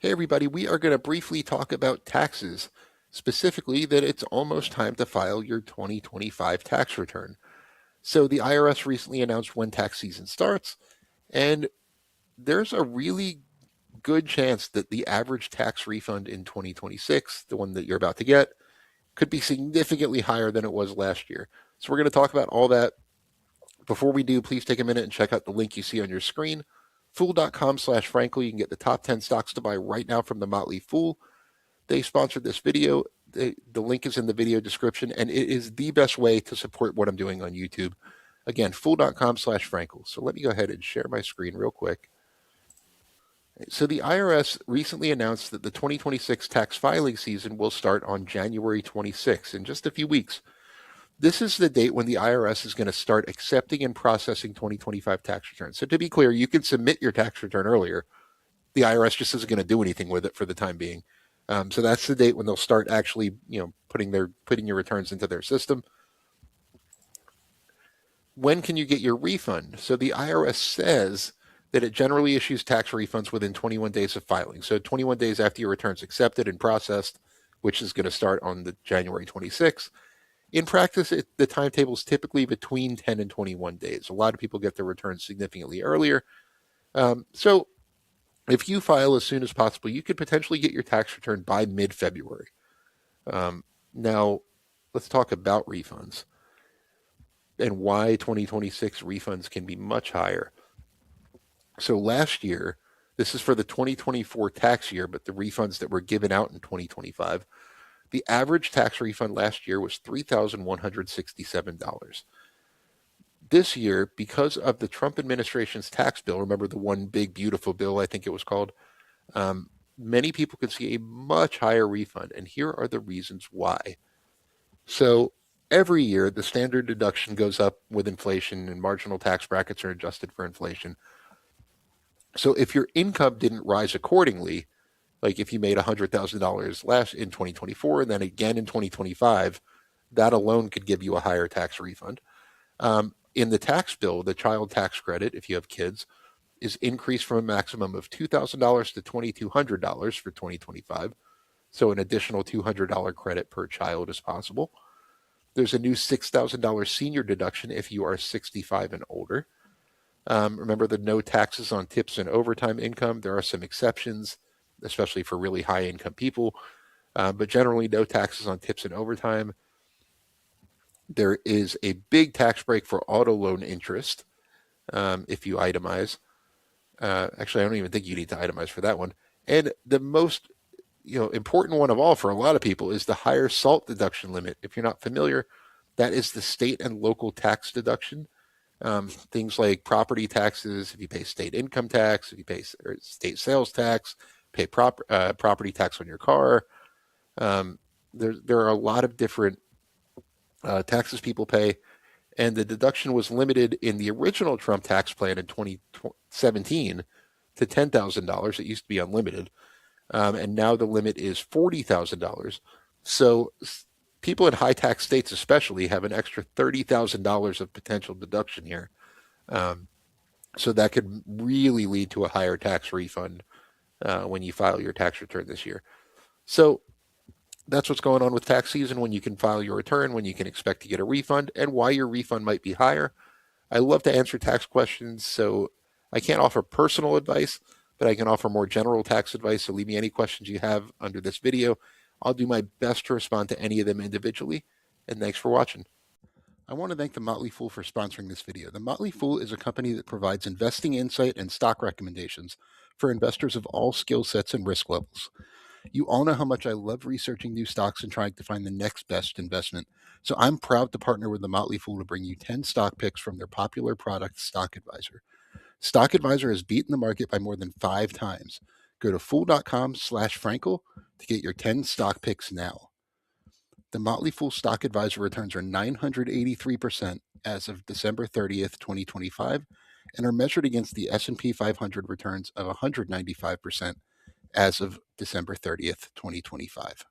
Hey everybody, we are going to briefly talk about taxes, specifically that it's almost time to file your 2025 tax return. So the IRS recently announced when tax season starts, and there's a really good chance that the average tax refund in 2026, the one that you're about to get, could be significantly higher than it was last year. So we're going to talk about all that. Before we do, please take a minute and check out the link you see on your screen, fool.com/Frankel. You can get the top 10 stocks to buy right now from the Motley Fool. They sponsored this video. The link is in the video description, and it is the best way to support what I'm doing on YouTube. Again, fool.com/Frankel. So let me go ahead and share my screen real quick. So the IRS recently announced that the 2026 tax filing season will start on January 26th, in just a few weeks. This is the date when the IRS is going to start accepting and processing 2025 tax returns. So to be clear, you can submit your tax return earlier. The IRS just isn't going to do anything with it for the time being. So that's the date when they'll start actually, putting your returns into their system. When can you get your refund? So the IRS says that it generally issues tax refunds within 21 days of filing. So 21 days after your return's accepted and processed, which is going to start on the January 26th. In practice, the timetable is typically between 10 and 21 days. A lot of people get their returns significantly earlier. So if you file as soon as possible, you could potentially get your tax return by mid-February. Now, let's talk about refunds and why 2026 refunds can be much higher. So last year, this is for the 2024 tax year, but the refunds that were given out in 2025, the average tax refund last year was $3,167. This year, because of the Trump administration's tax bill, remember the one big beautiful bill, I think it was called, many people could see a much higher refund, and here are the reasons why. So every year, the standard deduction goes up with inflation, and marginal tax brackets are adjusted for inflation. So if your income didn't rise accordingly, like if you made $100,000 last in 2024 and then again in 2025, that alone could give you a higher tax refund. In the tax bill, the child tax credit, if you have kids, is increased from a maximum of $2,000 to $2,200 for 2025. So an additional $200 credit per child is possible. There's a new $6,000 senior deduction if you are 65 and older. Remember the no taxes on tips and overtime income. There are some exceptions, especially for really high income people, but generally no taxes on tips and overtime. There is a big tax break for auto loan interest if you itemize. Actually, I don't even think you need to itemize for that one. And the most important one of all for a lot of people is the higher SALT deduction limit. If you're not familiar, that is the state and local tax deduction. Things like property taxes, if you pay state income tax, if you pay state sales tax, pay property tax on your car. There are a lot of different taxes people pay, and the deduction was limited in the original Trump tax plan in 2017 to $10,000. It used to be unlimited, and now the limit is $40,000. So people in high tax states especially have an extra $30,000 of potential deduction here. So that could really lead to a higher tax refund when you file your tax return this year. So that's what's going on with tax season, when you can file your return, when you can expect to get a refund, and why your refund might be higher. I love to answer tax questions, so I can't offer personal advice, but I can offer more general tax advice. So leave me any questions you have under this video. I'll do my best to respond to any of them individually, and thanks for watching. I want to thank the Motley Fool for sponsoring this video. The Motley Fool is a company that provides investing insight and stock recommendations for investors of all skill sets and risk levels. You all know how much I love researching new stocks and trying to find the next best investment. So I'm proud to partner with the Motley Fool to bring you 10 stock picks from their popular product, Stock Advisor. Stock Advisor has beaten the market by more than 5 times. Go to fool.com/Frankel to get your 10 stock picks now. The Motley Fool Stock Advisor returns are 983% as of December 30th, 2025, and are measured against the S&P 500 returns of 195% as of December 30th, 2025.